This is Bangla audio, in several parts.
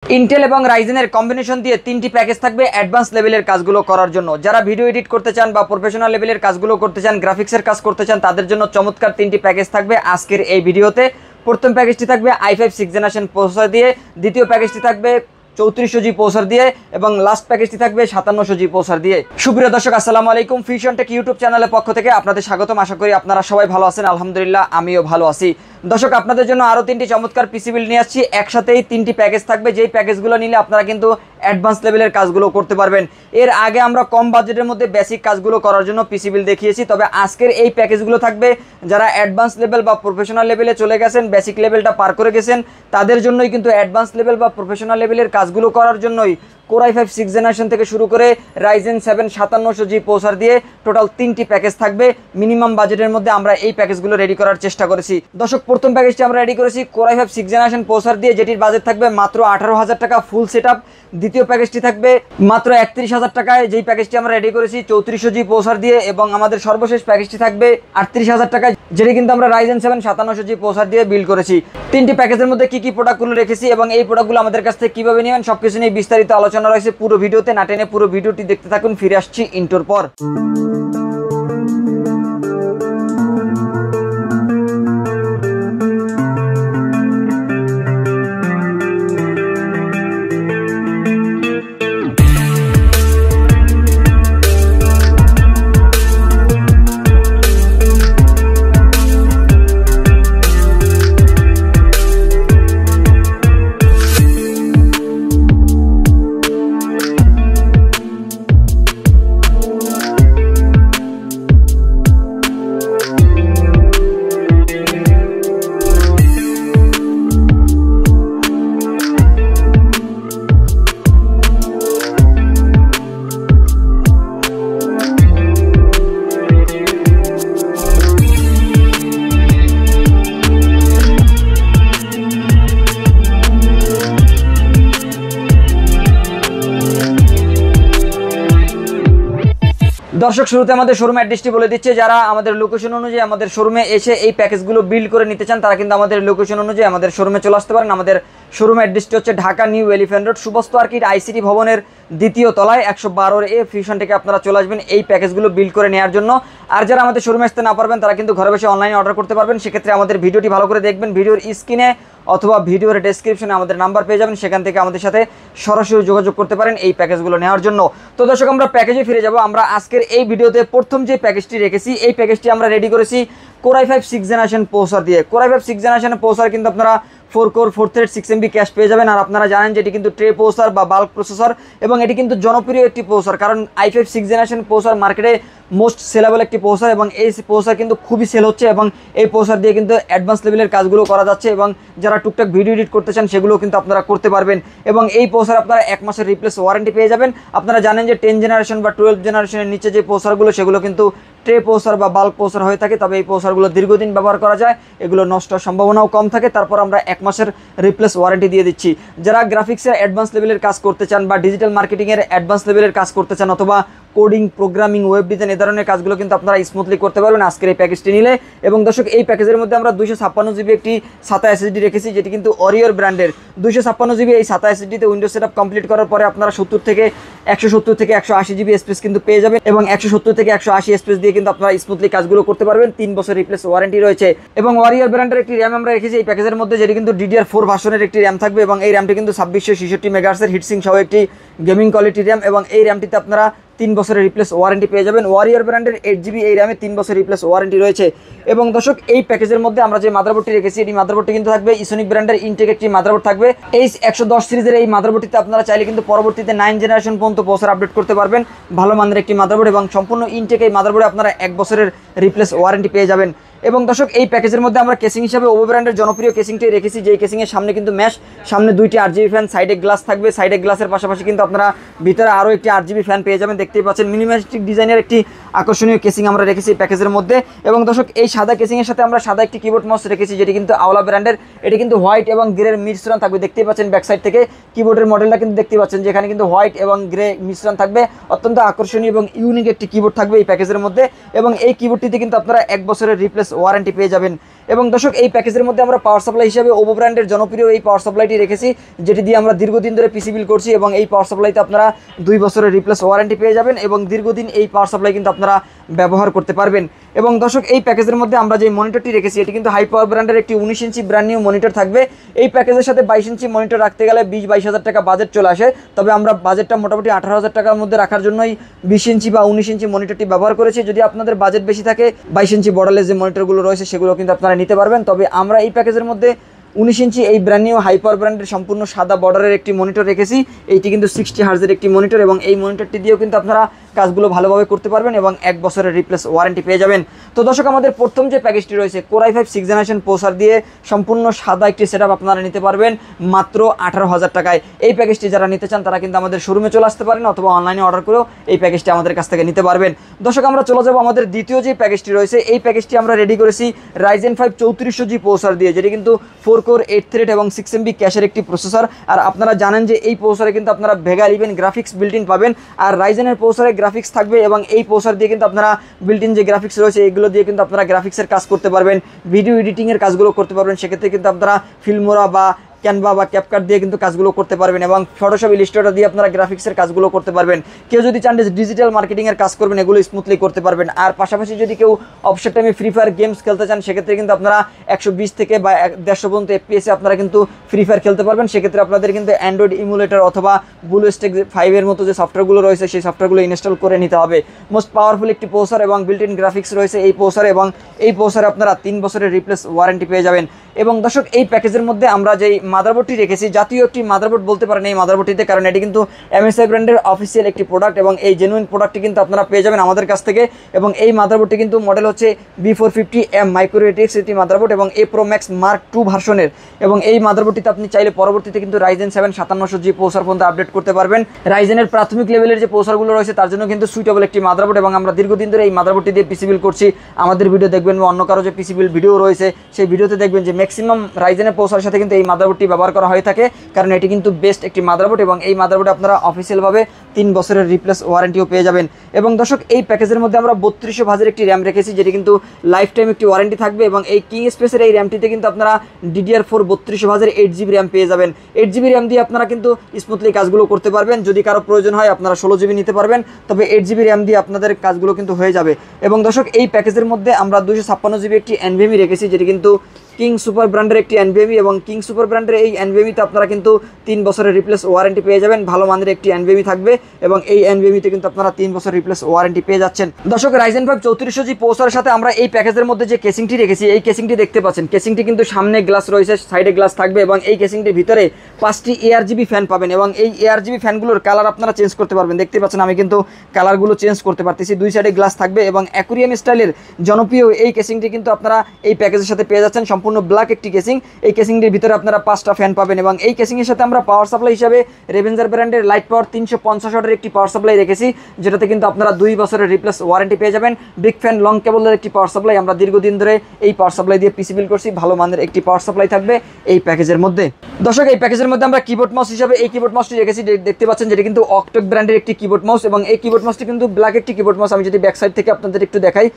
ইন্টেল এবং রাইজেনের কম্বিনেশন দিয়ে তিনটি প্যাকেজ থাকবে অ্যাডভান্স লেভেলের কাজগুলো করার জন্য। যারা ভিডিও এডিট করতে চান বা প্রফেশনাল লেভেলের কাজগুলো করতে চান, গ্রাফিক্সের কাজ করতে চান, তাদের জন্য চমৎকার তিনটি প্যাকেজ থাকবে আজকের এই ভিডিওতে। প্রথম প্যাকেজটি থাকবে i5 6th জেনারেশন প্রসেসর দিয়ে, দ্বিতীয় প্যাকেজটি থাকবে 3400G প্রসেসর দিয়ে এবং লাস্ট প্যাকেজটি থাকবে 5700G প্রসেসর দিয়ে। সুপ্রিয় দর্শক, আসসালামু আলাইকুম। ফিউশন টেক ইউটিউব চ্যানেলের পক্ষ থেকে আপনাদের স্বাগতম। আশা করি আপনারা সবাই ভালো আছেন। আলহামদুলিল্লাহ, আমিও ভালো আছি। দর্শক, আপনাদের জন্য আরও তিনটি চমৎকার পিসি বিল্ড নিয়ে আসছি। একসাথেই তিনটি প্যাকেজ থাকবে, যেই প্যাকেজগুলো নিলে আপনারা কিন্তু অ্যাডভান্স লেভেলের কাজগুলো করতে পারবেন। এর আগে আমরা কম বাজেটের মধ্যে বেসিক কাজগুলো করার জন্য পিসি বিল্ড দেখিয়েছি, তবে আজকের এই প্যাকেজগুলো থাকবে যারা অ্যাডভান্স লেভেল বা প্রফেশনাল লেভেলে চলে গেছেন, বেসিক লেভেলটা পার করে গেছেন, তাদের জন্যই কিন্তু অ্যাডভান্স লেভেল বা প্রফেশনাল লেভেলের কাজগুলো করার জন্যই Core i5 6th জেনারেশন থেকে শুরু করে Ryzen 7 5700G প্রসেসর দিয়ে টোটাল তিনটি প্যাকেজ থাকবে। মিনিমাম বাজেটের মধ্যে আমরা এই প্যাকেজগুলো রেডি করার চেষ্টা করেছি। দর্শক, প্রথম প্যাকেজটি আমরা রেডি করেছি Core i5 6th generation processor দিয়ে, যেটির বাজেট থাকবে মাত্র 18,000 টাকা ফুল সেটআপ। দ্বিতীয় প্যাকেজটি থাকবে মাত্র 31,000 টাকায়, যেই প্যাকেজটি আমরা রেডি করেছি 3400G প্রসেসর দিয়ে, এবং আমাদের সর্বশেষ প্যাকেজটি থাকবে 38,000 টাকায়, যেটি কিন্তু আমরা Ryzen 7 5700G প্রসেসর দিয়ে বিল্ড করেছি। তিনটি প্যাকেজের মধ্যে কি কি প্রোডাক্টগুলো রেখেছি এবং এই প্রোডাক্টগুলো আমাদের কাছ থেকে কিভাবে নেবেন সবকিছু নিয়ে বিস্তারিত আলোচনা রয়েছে পুরো ভিডিওতে। না টেনে পুরো ভিডিওটি দেখতে থাকুন। ফিরে আসছি ইন্টোর পর। দর্শক, শুরুতে আমাদের শোরুম অ্যাড্রেসটি বলে দিচ্ছে। যারা আমাদের লোকেশন অনুযায়ী আমাদের শোরুমে এসে এই প্যাকেজগুলো বিল্ড করে নিতে চান, তারা কিন্তু আমাদের লোকেশন অনুযায়ী আমাদের শোরুমে চলে আসতে পারেন। আমাদের শোরুম অ্যাড্রেসটি হচ্ছে Dhaka new elephant road, Shubhastu orchid ICT ভবনের দ্বিতীয় তলায় 112A ফিউশন থেকে আপনারা চলে আসবেন এই প্যাকেজগুলো বিল্ড করে নেওয়ার জন্য। আর যারা আমাদের শোরুমে আসতে না পারবেন, তারা কিন্তু ঘরে বসে অনলাইনে অর্ডার করতে পারবেন। সেক্ষেত্রে আমাদের ভিডিওটি ভালো করে দেখবেন। ভিডিওর স্ক্রিনে অথবা ভিডিওর ডেসক্রিপশনে আমাদের নাম্বার পেয়ে যাবেন, সেখান থেকে আমাদের সাথে সরাসরি যোগাযোগ করতে পারেন এই প্যাকেজগুলো নেওয়ার জন্য। তো দর্শক, আমরা প্যাকেজে ফিরে যাব। আমরা আজকের এই ভিডিওতে প্রথম যে প্যাকেজটি রেখেছি, এই প্যাকেজটি আমরা রেডি করেছি Core i5 6th generation processor দিয়ে। Core i5 6th generation processor কিন্তু আপনারা 4 কোর 4 থ্রেড 6MB ক্যাশ পেয়ে যাবেন। আর আপনারা জানেন যে এটি কিন্তু ট্রে প্রসেসর বা বাল্ক প্রসেসর, এবং এটি কিন্তু জনপ্রিয় একটি প্রসেসর, কারণ i5 6th জেনারেশন প্রসেসর মার্কেটে মোস্ট সেলেবল একটি প্রসেসর, এবং এই প্রসেসর কিন্তু খুবই সেল হচ্ছে, এবং এই প্রসেসর দিয়ে কিন্তু অ্যাডভান্স লেভেলের কাজগুলো করা যাচ্ছে, এবং যারা টুকটাক ভিডিও এডিট করতে চান সেগুলো কিন্তু আপনারা করতে পারবেন। এবং এই প্রসেসর আপনারা 1 মাসের রিপ্লেস ওয়ারেন্টি পেয়ে যাবেন। আপনারা জানেন যে 10 জেনারেশন বা 12 জেনারেশনের নিচে যে প্রসেসরগুলো, সেগুলো কিন্তু ট্রে প্রসেসর বা বাল্ক প্রসেসর হয়ে থাকে, তবে এই প্রসেসরগুলো দীর্ঘদিন ব্যবহার করা যায়, এগুলো নষ্ট হওয়ার সম্ভাবনাও কম থাকে। তারপর আমরা 1 মাসের রিপ্লেস ওয়ারেন্টি দিয়ে দিচ্ছি। যারা গ্রাফিক্সের অ্যাডভান্স লেভেলের কাজ করতে চান বা ডিজিটাল মার্কেটিংয়ের অ্যাডভান্স লেভেলের কাজ করতে চান, অথবা কোডিং, প্রোগ্রামিং, ওয়েব ডিজাইন, এই ধরনের কাজগুলো কিন্তু আপনারা স্মুথলি করতে পারবেন আজকের এই প্যাকেজটি নিলে। এবং দর্শক, এই প্যাকেজের মধ্যে আমরা 256GB একটি SATA SSD রেখেছি, যেটি কিন্তু ওরিয়র ব্র্যান্ডের 256GB। এই SATA SSDতে উইন্ডোজ সেটআপ কমপ্লিট করার পরে আপনারা 170 থেকে 180GB স্পেস কিন্তু পেয়ে যাবেন, এবং 170 থেকে 180 স্পেস দিয়ে কিন্তু আপনারা স্মুথলি কাজগুলো করতে পারবেন। 3 বছর রিপ্লেস ওয়ারেন্টি রয়েছে। এবং ওরিয়র ব্র্যান্ডের একটি র্যাম আমরা রেখেছি এই প্যাকেজের মধ্যে, যেটি কিন্তু DDR4 ভার্সনের একটি র্যাম থাকবে, এবং এই র্যামটি কিন্তু 2666 মেগাহার্টজের হিটসিং সহ একটি গেমিং কোয়ালিটি র্যাম, এবং এই র্যামটিতে আপনারা 3 বছরের রিপ্লেস ওয়ারেন্টি পেয়ে যাবেন। ওয়ারিয়র ব্র্যান্ডের 8GB এই র্যামে 3 বছর রিপ্লেস ওয়ারেন্টি রয়েছে। এবং দর্শক, এই প্যাকেজের মধ্যে আমরা যে মাদারবোর্ডটি রেখেছি, এই মাদারবোর্ডটি কিন্তু থাকবে ইসোনিক ব্র্যান্ডের ইনটেক একটি মাদারবোর্ড থাকবে। H110 সিরিজের এই মাদারবোর্ডটিতে আপনারা চাইলে কিন্তু পরবর্তীতে 9 জেনারেশন পর্যন্ত প্রসেসর আপডেট করতে পারবেন। ভালো মানের একটি মাদারবোর্ড, এবং সম্পূর্ণ ইনটেক এই মাদারবোর্ডে আপনারা 1 বছরের রিপ্লেস ওয়ারেন্টি পেয়ে যাবেন। এবং দর্শক, এই প্যাকেজের মধ্যে আমরা কেসিং হিসাবে ওভো ব্র্যান্ডের জনপ্রিয় কেসিংটি রেখেছি, যেই কেসিংয়ের সামনে কিন্তু ম্যাশ, সামনে 2টি RGB ফ্যান, সাইডে গ্লাস থাকবে। সাইডে গ্লাসের পাশাপাশি কিন্তু আপনারা ভিতরে আরও একটি RGB ফ্যান পেয়ে যাবেন। দেখতেই পাচ্ছেন মিনিমালিস্টিক ডিজাইনের একটি আকর্ষণীয় কেসিং আমরা রেখেছি প্যাকেজের মধ্যে। এবং দর্শক, এই সাদা কেসিংয়ের সাথে আমরা সাদা একটি কিবোর্ড মাউস রেখেছি, যেটি কিন্তু আওলা ব্র্যান্ডের। এটি কিন্তু হোয়াইট এবং গ্রের মিশ্রণ থাকবে। দেখতেই পাচ্ছেন ব্যাক সাইড থেকে কিবোর্ডের মডেলটা কিন্তু দেখতে পাচ্ছেন, যেখানে কিন্তু হোয়াইট এবং গ্রে মিশ্রণ থাকবে। অত্যন্ত আকর্ষণীয় এবং ইউনিক একটি কিবোর্ড থাকবে এই প্যাকেজের মধ্যে, এবং এই কিবোর্ডটিতে কিন্তু আপনারা 1 বছরের রিপ্লেস ওয়ারেন্টি পেয়ে যাবেন। এবং দর্শক এই প্যাকেজের মধ্যে আমরা পাওয়ার সাপ্লাই হিসেবে ওভো ব্র্যান্ডের জনপ্রিয় এই পাওয়ার সাপ্লাইটি রেখেছি, যেটি দিয়ে আমরা দীর্ঘদিন ধরে পিসি বিল করছি এবং এই পাওয়ার সাপ্লাইতে আপনারা 2 বছরের রিপ্লেস ওয়ারেন্টি পেয়ে যাবেন এবং দীর্ঘদিন এই পাওয়ার সাপ্লাই কিন্তু আপনারা ব্যবহার করতে পারবেন। এবং দর্শক এই প্যাকেজের মধ্যে আমরা যে মনিটরটি রেখেছি এটি কিন্তু হাই পাওয়ার ব্র্যান্ডের একটি 19 ইঞ্চি ব্র্যান্ড নিউ মনিটর থাকবে। এই প্যাকেজের সাথে 22 ইঞ্চি মনিটর রাখতে গেলে 20-22 হাজার টাকা বাজেট চলে আসে, তবে আমরা বাজেটটা মোটামুটি 18 হাজার টাকার মধ্যে রাখার জন্যই 20 ইঞ্চি বা 19 ইঞ্চি মনিটরটি ব্যবহার করেছি। যদি আপনাদের বাজেট বেশি থাকে 22 ইঞ্চি বর্ডারলেস যে মনিটরগুলো রয়েছে সেগুলো কিন্তু আপনারা নিতে পারবেন। তবে আমরা এই প্যাকেজের মধ্যে 19 ইঞ্চি এই ব্র্যান্ড নিউ হাই পাওয়ার ব্র্যান্ডের সম্পূর্ণ সাদা বর্ডারের একটি মনিটর রেখেছি। এইটি কিন্তু 60 হার্জের একটি মনিটর এবং এই মনিটরটি দিয়েও কিন্তু আপনারা কাজগুলো ভালোভাবে করতে পারবেন এবং 1 বছরের রিপ্লেস ওয়ারেন্টি পেয়ে যাবেন। তো দর্শক আমাদের প্রথম যে প্যাকেজটি রয়েছে Core i5 6th generation processor দিয়ে সম্পূর্ণ সাদা একটি সেটআপ আপনারা নিতে পারবেন মাত্র 18,000 টাকায়। এই প্যাকেজটি যারা নিতে চান তারা কিন্তু আমাদের শোরুমে চলে আসতে পারেন অথবা অনলাইনে অর্ডার করেও এই প্যাকেজটি আমাদের কাছ থেকে নিতে পারবেন। দর্শক আমরা চলে যাব আমাদের দ্বিতীয় যে প্যাকেজটি রয়েছে, এই প্যাকেজটি আমরা রেডি করেছি Ryzen 5 3400G প্রসেসর দিয়ে, যেটি কিন্তু 4 কোর 8 থ্রেড এবং 6 MB ক্যাশের একটি প্রসেসর। আর আপনারা জানেন যে এই প্রসেসরে কিন্তু আপনারা ভেগা 11 গ্রাফিক্স বিল্ট ইন পাবেন, আর রাইজেনের প্রসেসরে গ্রাফিক্স থাকবে এবং এই প্রসেসর দিয়ে কিন্তু আপনারা বিল্ট ইন যে গ্রাফিক্স রয়েছে এগুলো দিয়ে কিন্তু আপনারা গ্রাফিক্সের কাজ করতে পারবেন, ভিডিও এডিটিংয়ের কাজগুলো করতে পারবেন। সেক্ষেত্রে কিন্তু আপনারা ফিল্মোরা বা ক্যানভা বা ক্যাপকাট দিয়ে কিন্তু কাজগুলো করতে পারবেন এবং ফটোশপ ইলাস্ট্রেটর দিয়ে আপনারা গ্রাফিক্সের কাজগুলো করতে পারবেন। কেউ যদি চান ডিজিটাল মার্কেটিংয়ের কাজ করবেন এগুলো স্মুথলি করতে পারবেন। আর পাশাপাশি যদি কেউ অবসর টাইমে ফ্রি ফায়ার গেমস খেলতে চান সেক্ষেত্রে কিন্তু আপনারা 120 থেকে বা 150 পর্যন্ত FPS আপনারা কিন্তু ফ্রি ফায়ার খেলতে পারবেন। সেক্ষেত্রে আপনাদের কিন্তু অ্যান্ড্রয়েড ইমুলেটর অথবা BlueStack 5 এর মতো যে সফটওয়্যারগুলো রয়েছে সেই সফটওয়্যারগুলো ইনস্টল করে নিতে হবে। মোস্ট পাওয়ারফুল একটি প্রসেসর এবং বিল্ট ইন গ্রাফিক্স রয়েছে এই প্রসেসরে এবং এই প্রসেসরে আপনারা 3 বছরের রিপ্লেস ওয়ারেন্টি পেয়ে যাবেন। এবং দর্শক এই প্যাকেজের মধ্যে আমরা যেই মাদারবোর্ডটি রেখেছি জাতীয় একটি মাদারবোর্ড বলতে পারেন এই মাদারবোর্ডটিতে, কারণ এটি কিন্তু MSI ব্র্যান্ডের অফিসিয়াল একটি প্রোডাক্ট এবং এই জেনুইন প্রোডাক্টটি কিন্তু আপনারা পেয়ে যাবেন আমাদের কাছ থেকে। এবং এই মাদারবোর্ডটি কিন্তু মডেল হচ্ছে B450M মাইক্রোএটিক্স একটি মাদারবোর্ড এবং A Pro Max Mark II ভার্সনের। এবং এই মাদারবোর্ডটিতে আপনি চাইলে পরবর্তীতে কিন্তু Ryzen 7 5700G প্রসেসর পর্যন্ত আপডেট করতে পারবেন। রাইজেনের প্রাথমিক লেভেলের যে প্রসেসরগুলো রয়েছে তার জন্য কিন্তু সুইটেবল একটি মাদারবোর্ড এবং আমরা দীর্ঘদিন ধরে এই মাদারবোর্ডটি দিয়ে পিসি বিল করছি। আমাদের ভিডিও দেখবেন বা অন্য কারো যে পিসি বিল ভিডিও রয়েছে সেই ভিডিওতে দেখবেন যে ম্যাক্সিমাম রাইজেনের প্রসেসরের সাথে কিন্তু এই মাদারবোর্ডটি ব্যবহার করা হয়ে থাকে, কারণ এটি কিন্তু বেস্ট একটি মাদারবোর্ড এবং এই মাদারবোর্ডে আপনারা অফিসিয়ালভাবে 3 বছরের রিপ্লেস ওয়ারেন্টিও পেয়ে যাবেন। এবং দর্শক এই প্যাকেজের মধ্যে আমরা 3200 ভাজের একটি র্যাম রেখেছি, যেটি কিন্তু লাইফ টাইম একটি ওয়ারেন্টি থাকবে এবং এই কিং স্পেসের এই র্যামটিতে কিন্তু আপনারা DDR4 3200 ভাজের 8GB র্যাম পেয়ে যাবেন। 8GB র্যাম দিয়ে আপনারা কিন্তু স্মুথলি কাজগুলো করতে পারবেন। যদি কারো প্রয়োজন হয় আপনারা 16GB নিতে পারবেন, তবে 8GB র্যাম দিয়ে আপনাদের কাজগুলো কিন্তু হয়ে যাবে। এবং দর্শক এই প্যাকেজের মধ্যে আমরা 256GB একটি NVMe রেখেছি, যেটি কিন্তু কিং সুপার ব্র্যান্ডের একটি NVMe এবং কিং সুপার ব্র্যান্ডের এই NVMeতে আপনারা কিন্তু 3 বছরের রিপ্লেস ওয়ারেন্টি পেয়ে যাবেন। ভালো মানের একটি NVMe থাকবে এবং এই NVMeতে কিন্তু আপনারা 3 বছর রিপ্লেস ওয়ারেন্টি পেয়ে যাচ্ছেন। দর্শক Ryzen 5 3400G প্রসেসরের সাথে আমরা এই প্যাকেজের মধ্যে যে কেসিংটি রেখেছি এই কেসিংটি দেখতে পাচ্ছেন। কেসিংটি কিন্তু সামনে গ্লাস রয়েছে, সাইডে গ্লাস থাকবে এবং এই কেসিংটির ভিতরে 5টি ARGB ফ্যান পাবেন এবং এই ARGB ফ্যানগুলোর কালার আপনারা চেঞ্জ করতে পারবেন। দেখতে পাচ্ছেন আমি কিন্তু কালারগুলো চেঞ্জ করতে পারতেছি। 2 সাইডে গ্লাস থাকবে এবং অ্যাকুরিয়াম স্টাইলের জনপ্রিয় এই কেসিংটি কিন্তু আপনারা এই প্যাকেজের সাথে পেয়ে যাচ্ছেন। সম্পূর্ণ ব্ল্যাক একটি কেসিং, এই কেসিংটির ভিতরে আপনারা 5টা ফ্যান পাবেন এবং এই কেসিংয়ের সাথে আমরা পাওয়ার সাপ্লাই হিসাবে রেভেঞ্জার ব্র্যান্ডের লাইট পাওয়ার 350 ওয়াটের একটি পাওয়ার সাপ্লাই রেখেছি, যেটাতে কিন্তু আপনারা 2 বছরের রিপ্লেস ওয়ারেন্টি পেয়ে যাবেন। বিগ ফ্যান লং কেবলের একটি পাওয়ার সাপ্লাই, আমরা দীর্ঘদিন ধরে এই পাওয়ার সাপ্লাই দিয়ে পিসি বিল করছি। ভালো মানের একটি পাওয়ার সাপ্লাই থাকবে এই প্যাকেজের মধ্যে। দর্শক এই প্যাকেজের মধ্যে আমরা কিবোর্ড মাউস হিসাবে এই কিবোর্ড মাউসটি রেখেছি, দেখতে পাচ্ছেন যেটি কিন্তু অক্টেক ব্র্যান্ডের একটি কিবোর্ড মাউস এবং এই কিবোর্ড মাউসটি কিন্তু ব্ল্যাক একটি কিবোর্ড মাউস। আমি যদি ব্যাক সাইড থেকে আপনাদের একটু দেখাই,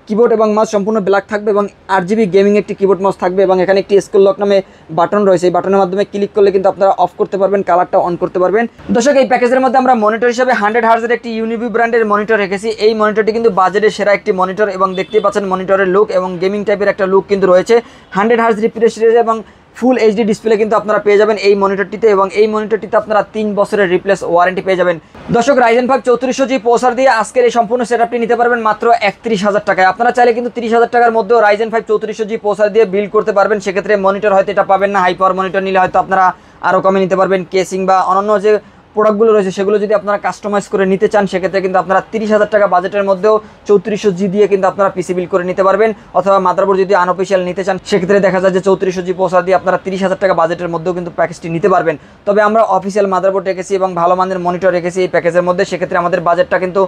কিবোর্ড এবং মাউস সম্পূর্ণ ব্ল্যাক থাকবে এবং RGB গেমিং একটি কিবোর্ড মাউস থাকবে এবং এখানে একটি স্কুল লক নামে বাটন রয়েছে। এই বাটনের মাধ্যমে ক্লিক করলে কিন্তু আপনারা অফ করতে পারবেন, কালারটা অন করতে পারবেন। দর্শক এই প্যাকেজের মধ্যে আমরা মনিটর হিসাবে 100 হার্জের একটি ইউনিভি ব্র্যান্ডের মনিটর রেখেছি। এই মনিটরটি কিন্তু বাজেটের সেরা একটি মনিটর এবং দেখতেই পাচ্ছেন মনিটরের লুক এবং গেমিং টাইপের একটা লুক কিন্তু রয়েছে। 100 হার্জ রিফ্রেশ রেট এবং ফুল HD ডিসপ্লে কিন্তু আপনারা পেয়ে যাবেন এই মনিটরটিতে এবং এই মনিটরটিতে আপনারা 3 বছরের রিপ্লেস ওয়ারেন্টি পেয়ে যাবেন। দর্শক Ryzen 5 3400G প্রসেসর দিয়ে আজকের এই সম্পূর্ণ সেটআপটি নিতে পারবেন মাত্র 31,000 টাকায়। আপনারা চাইলে কিন্তু 30,000 টাকার মধ্যেও Ryzen 5 3400G প্রসেসর দিয়ে বিল্ড করতে পারবেন। সেক্ষেত্রে মনিটর হয়তো এটা পাবেন না, হাই পাওয়ার মনিটর নিলে হয়তো আপনারা আরও কমে নিতে পারবেন। কেসিং বা অন্যান্য যে প্রোডাক্টগুলো রয়েছে সেগুলো যদি আপনারা কাস্টমাইজ করে নিতে চান সেক্ষেত্রে কিন্তু আপনারা 30,000 টাকা বাজেটের মধ্যেও 3400G দিয়ে কিন্তু আপনারা পিসি বিল করে নিতে পারবেন। অথবা মাদারবোর্ড যদি আনঅফিসিয়াল নিতে চান সেক্ষেত্রে দেখা যায় যে 3400G প্রসেসর দিয়ে আপনারা 30,000 টাকা বাজেটের মধ্যেও কিন্তু প্যাকেজটি নিতে পারবেন। তবে আমরা অফিসিয়াল মাদারবোর্ড রেখেছি এবং ভালো মানের মনিটর রেখেছি এই প্যাকেজের মধ্যে, সেক্ষেত্রে আমাদের বাজেটটা কিন্তু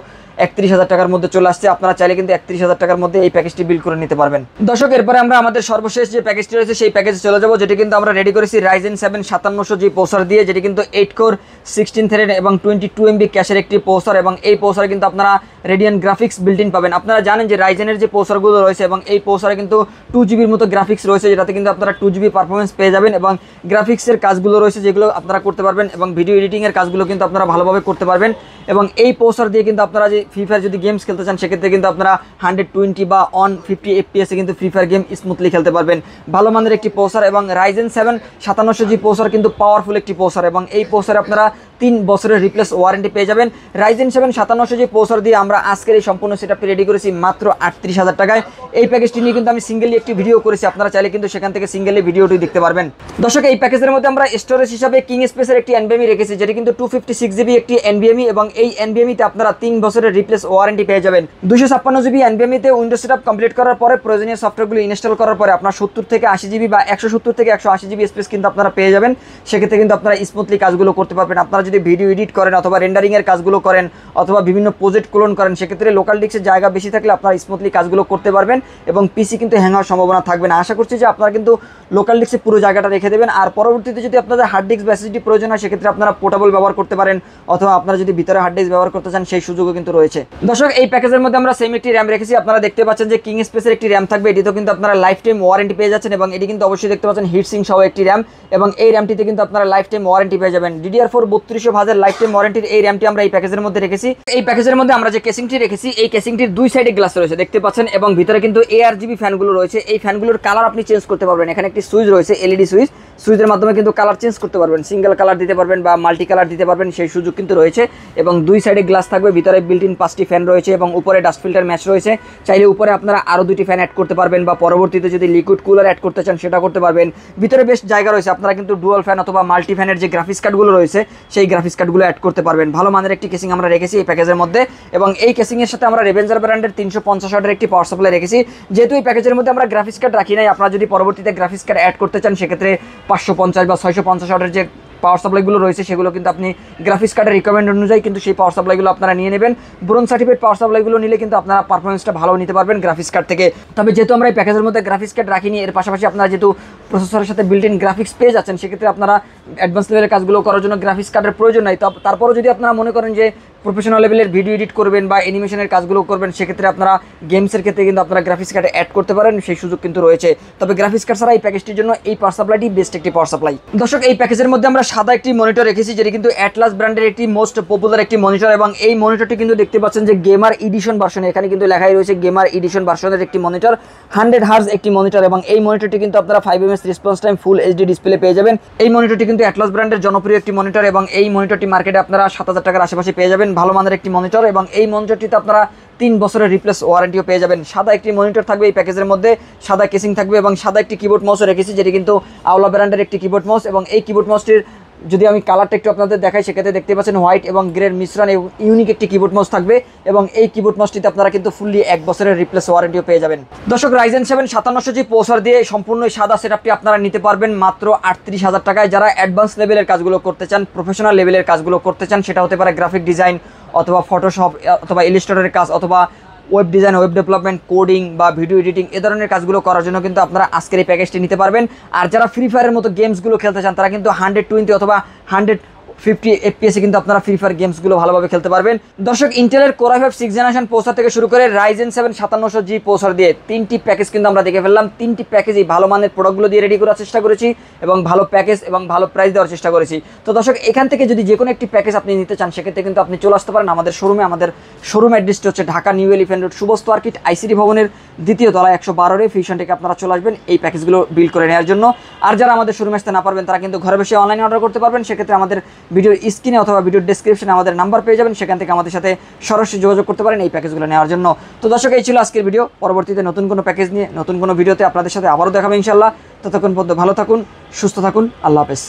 31,000 টাকার মধ্যে চলে আসছে। আপনারা চাইলে কিন্তু 31,000 টাকার মধ্যে এই প্যাকেজটি বিল করে নিতে পারবেন। দর্শক এরপরে আমরা আমাদের সর্বশেষ যে প্যাকেজটি রয়েছে সেই প্যাকেজে চলে যাব, যেটি কিন্তু আমরা রেডি করেছি Ryzen 7 5700G প্রসেসর দিয়ে, যেটি কিন্তু 8 কোর 16 থ্রেড এবং 22 MB ক্যাশের একটি প্রসেসর, এবং এই প্রসেসরে কিন্তু আপনারা রেডিয়ান গ্রাফিক্স বিল্ট ইন পাবেন। আপনারা জানেন যে রাইজেনের যে প্রসেসরগুলো রয়েছে এবং এই প্রসেসরে কিন্তু 2GB মতো গ্রাফিক্স রয়েছে, যেটাতে কিন্তু আপনারা 2GB পারফরমেন্স পেয়ে যাবেন এবং গ্রাফিক্সের কাজগুলো রয়েছে যেগুলো আপনারা করতে পারবেন এবং ভিডিও এডিটিংয়ের কাজগুলো কিন্তু আপনারা ভালোভাবে করতে পারবেন। এবং এই প্রসেসর দিয়ে কিন্তু আপনারা যে ফ্রি ফায়ার যদি গেমস খেলতে চান সেক্ষেত্রে কিন্তু আপনারা 120 বা 150 FPS এ কিন্তু ফ্রি ফায়ার গেম স্মুথলি খেলতে পারবেন। ভালো মানের একটি প্রসেসর এবং রাইজেন 7 5700G প্রসেসর কিন্তু পাওয়ারফুল একটি প্রসেসর, এবং এই প্রসেসরে আপনারা 3 বছরের রিপ্লেস ওয়ারেন্টি পেয়ে যাবেন। রাইজেন 7 5700G প্রসেসর দিয়ে আমরা আজকের এই সম্পূর্ণ সেটআপটি রেডি করেছি মাত্র 38,000 টাকায়। এই প্যাকেজটি নিয়ে কিন্তু আমি সিঙ্গেলি একটি ভিডিও করেছি, আপনারা চাইলে কিন্তু সেখান থেকে সিঙ্গেলি ভিডিওটি দেখতে পারবেন। দর্শক, এই প্যাকেজের মধ্যে আমরা স্টোরেজ হিসাবে কিং স্পেসের একটি NVMe রেখেছি, যেটি কিন্তু 256GB একটি NVMe, এবং এই NVMe তে আপনারা 3 বছরের রিপ্লেস ওয়ারেন্টি পেয়ে যাবেন। 256GB NVMe তে উইন্ডোজ সেটআপ কমপ্লিট করার পরে প্রয়োজনীয় সফটওয়্যারগুলো ইনস্টল করার পরে আপনার 70 থেকে 80GB বা 170 থেকে 180GB স্পেস কিন্তু আপনারা পেয়ে যাবেন। সেক্ষেত্রে কিন্তু আপনারা স্মুথলি কাজগুলো করতে পারবেন। আপনারা যদি ভিডিও এডিট করেন অথবা রেন্ডারিংয়ের কাজগুলো করেন অথবা বিভিন্ন প্রজেক্ট ক্লোন করেন, সেক্ষেত্রে লোকাল ডিস্কের জায়গা বেশি থাকলে আপনারা স্মুথলি কাজগুলো করতে পারবেন এবং পিসি কিন্তু হ্যাং হওয়ার সম্ভাবনা থাকবে না। আশা করছি যে আপনারা কিন্তু লোকাল ডিস্কে পুরো জায়গাটা রেখে দেবেন। আর পরবর্তীতে যদি আপনাদের হার্ড ডিস্ক বা SSD প্রয়োজন হয় সেক্ষেত্রে আপনারা পোর্টেবল ব্যবহার করতে পারেন, অথবা আপনারা যদি ভিতরে হার্ড ডিস্ক ব্যবহার করতে চান সেই সুযোগও কিন্তু রয়েছে। দর্শক, এই প্যাকেজের মধ্যে আমরা সেম একটি র্যাম রেখেছি। আপনারা দেখতে পাচ্ছেন যে কিং স্পেসের একটি র্যাম থাকবে, এটিতেও কিন্তু আপনারা লাইফ টাইম ওয়ারেন্টি পেয়ে যাচ্ছেন, এবং এটি কিন্তু অবশ্যই দেখতে পাচ্ছেন হিট সিং সহ একটি র্যাম, এবং এই র্যামটিতে কিন্তু আপনারা লাইফ টাইম ওয়ারেন্টি পেয়ে যাবেন। DDR4 3200 ভাজের লাইফ টাইম ওয়ারেন্টির এই র্যামটি আমরা এই প্যাকেজের মধ্যে রেখেছি। এই প্যাকেজের মধ্যে আমরা যে কেসিংটি রেখেছি, এই কেসিংটির দুই সাইডে গ্লাস রয়েছে দেখতে পাচ্ছেন, এবং ভিতরে কিন্তু ARGB ফ্যানগুলো রয়েছে। এই ফ্যানগুলোর কালার আপনি চেঞ্জ করতে পারবেন। এখানে একটি সুইচ রয়েছে, LED সুইচ, সুইচের মাধ্যমে কিন্তু কালার চেঞ্জ করতে পারবেন, সিঙ্গেল কালার দিতে পারবেন বা মাল্টি কালার দিতে পারবেন, সেই সুযোগ কিন্তু রয়েছে। এবং দুই সাইডে গ্লাস থাকবে, ভিতরে বিল্ট ইন 5টি ফ্যান রয়েছে এবং উপরে ডাস্ট ফিল্টার ম্যাচ রয়েছে। চাইলে উপরে আপনারা আরও 2টি ফ্যান অ্যাড করতে পারবেন, বা পরবর্তীতে যদি লিকুইড কুলার অ্যাড করতে চান সেটা করতে পারবেন। ভিতরে বেশ জায়গা রয়েছে, আপনারা কিন্তু ডুয়াল ফ্যান অথবা মাল্টি ফ্যানের যে গ্রাফিক্স কার্ডগুলো রয়েছে সেই গ্রাফিক্স কার্ডগুলো অ্যাড করতে পারবেন। ভালো মানের একটি কেসিং আমরা রেখেছি এই প্যাকেজের মধ্যে, এবং এই কেসিংয়ের সাথে আমরা রেভেঞ্জার ব্র্যান্ডের 350 ওয়াটের একটি পাওয়ার সাপ্লাই রেখেছি। যেহেতু এই প্যাকেজের মধ্যে আমরা গ্রাফিক্স কার্ড রাখি নাই, আপনারা যদি পরবর্তীতে গ্রাফিক্স কার্ড অ্যাড করতে চান সেক্ষেত্রে 550 বা 650 ওয়াটের যে পাওয়ার সাপ্লাইগুলো রয়েছে সেগুলো কিন্তু আপনি গ্রাফিক্স কার্ডের রিকমেন্ড অনুযায়ী কিন্তু সেই পাওয়ার সাপ্লাইগুলো আপনারা নিয়ে নেবেন। ব্রোঞ্জ সার্টিফিকেট পাওয়ার সাপ্লাইগুলো নিলে কিন্তু আপনারা পারফরমেন্সটা ভালো নিতে পারবেন গ্রাফিক্স কার্ড থেকে। তবে যেহেতু আমরা এই প্যাকেজের মধ্যে গ্রাফিক্স কার্ড রাখিনি, এর পাশাপাশি আপনারা যেহেতু প্রসেসরের সাথে বিল্ট ইন গ্রাফিক্স পেয়ে যাচ্ছেন, সেক্ষেত্রে আপনারা অ্যাডভান্স লেভেলের কাজগুলো করার জন্য গ্রাফিক্স কার্ডের প্রয়োজন নাই। তারপরও যদি আপনারা মনে করেন যে প্রফেশনাল লেভেলের ভিডিও এডিট করবেন বা অ্যানিমেশনের কাজগুলো করবেন, সেক্ষেত্রে আপনারা গেমসের ক্ষেত্রে কিন্তু আপনারা গ্রাফিক্স কার্ড অ্যাড করতে পারেন, সেই সুযোগ কিন্তু রয়েছে। তবে গ্রাফিক্স কার্ড ছাড়া এই প্যাকেজটির জন্য এই পাওয়ার সাপ্লাইটি বেস্ট একটি পাওয়ার সাপ্লাই। দর্শক, এই প্যাকেজের মধ্যে আমরা সাদা একটি মনিটর রেখেছি, যেটি কিন্তু অ্যাটলাস ব্র্যান্ডের একটি মোস্ট পপুলার একটি মনিটর, এবং এই মনিটরটি কিন্তু দেখতে পাচ্ছেন যে গেমার এডিশন ভার্সনে, এখানে কিন্তু লেখাই রয়েছে গেমার এডিশন ভার্সনের একটি মনিটর, 100 হার্জ একটি মনিটর, এবং এই মনিটরটি কিন্তু আপনারা 5 ms রেসপন্স টাইম ফুল HD ডিসপ্লে পেয়ে যাবেন। এই মনিটরটি কিন্তু অ্যাটলাস ব্র্যান্ডের জনপ্রিয় একটি মনিটর, এবং এই মনিটরটি মার্কেটে আপনারা 7000 টাকার আশেপাশে পেয়ে যাবেন। ভালো মানের একটি মনিটর, এবং এই মনিটরটিতে আপনারা 3 বছরের রিপ্লেস ওয়ারেন্টিও পেয়ে যাবেন। সাদা একটি মনিটর থাকবে এই প্যাকেজের মধ্যে, সাদা কেসিং থাকবে, এবং সাদা একটি কিবোর্ড মাউসও রেখেছি, যেটি কিন্তু আওলা ব্র্যান্ডের একটি কিবোর্ড মাউস। এবং এই কিবোর্ড মাউসটির যদি আমি কালারটা একটু আপনাদের দেখাই, সেক্ষেত্রে দেখতে পাচ্ছেন হোয়াইট এবং গ্রের মিশ্রণ ইউনিক একটি কিবোর্ড মাউস থাকবে, এবং এই কিবোর্ড মাউসটিতে আপনারা কিন্তু ফুললি 1 বছরের রিপ্লেস ওয়ারেন্টিও পেয়ে যাবেন। দর্শক, রাইজেন 7 5700G প্রসেসর দিয়ে সম্পূর্ণ সাদা সেটআপটি আপনারা নিতে পারবেন মাত্র 38,000 টাকায়। যারা অ্যাডভান্স লেভেলের কাজগুলো করতে চান, প্রফেশনাল লেভেলের কাজগুলো করতে চান, সেটা হতে পারে গ্রাফিক ডিজাইন অথবা ফটোশপ অথবা ইলাস্ট্রেটরের কাজ অথবা web design, web development, coding বা ভিডিও এডিটিং, এ ধরনের কাজগুলো করার জন্য কিন্তু আপনারা আজকের এই প্যাকেজটি নিতে পারবেন। আর যারা ফ্রি ফায়ারের মতো গেমসগুলো খেলতে চান, তারা কিন্তু 120 অথবা 150 FPS কিন্তু আপনারা ফ্রি ফায়ার গেমসগুলো ভালোভাবে খেলতে পারবেন। দর্শক, ইন্টেলের Core i5 6th generation processor থেকে শুরু করে রাইজেন 7 5700G প্রসেসর দিয়ে 3টি প্যাকেজ কিন্তু আমরা দেখে ফেললাম। 3টি প্যাকেজই ভালো মানের প্রোডাক্টগুলো দিয়ে রেডি করার চেষ্টা করেছি, এবং ভালো প্যাকেজ এবং ভালো প্রাইস দেওয়ার চেষ্টা করেছি। তো দর্শক, এখান থেকে যদি যে কোনো একটি প্যাকেজ আপনি নিতে চান, সেক্ষেত্রে কিন্তু আপনি চলে আসতে পারেন আমাদের শোরুমে। আমাদের শোরুম অ্যাড্রেসটি হচ্ছে Dhaka new elephant road, শুভস্তু আর্কিট ICT ভবনের 2য় তলায় 112 ফিউশন থেকে আপনারা চলে আসবেন এই প্যাকেজগুলো বিল করে নেওয়ার জন্য। আর যারা আমাদের শোরুমে আসতে না পারবেন, তারা কিন্তু ঘরে বসে অনলাইনে অর্ডার করতে পারবেন। সেক্ষেত্রে আমাদের ভিডিওর স্ক্রিনে অথবা ভিডিওর ডেসক্রিপশনে আমাদের নাম্বার পেয়ে যাবেন, সেখান থেকে আমাদের সাথে সরাসরি যোগাযোগ করতে পারেন এই প্যাকেজগুলো নেওয়ার জন্য। তো দর্শক, এই ছিল আজকের ভিডিও। পরবর্তীতে নতুন কোনো প্যাকেজ নিয়ে নতুন কোনো ভিডিওতে আপনাদের সাথে আবারও দেখাবো ইনশাল্লাহ। ততক্ষণ পর্যন্ত ভালো থাকুন, সুস্থ থাকুন, আল্লাহ হাফেজ।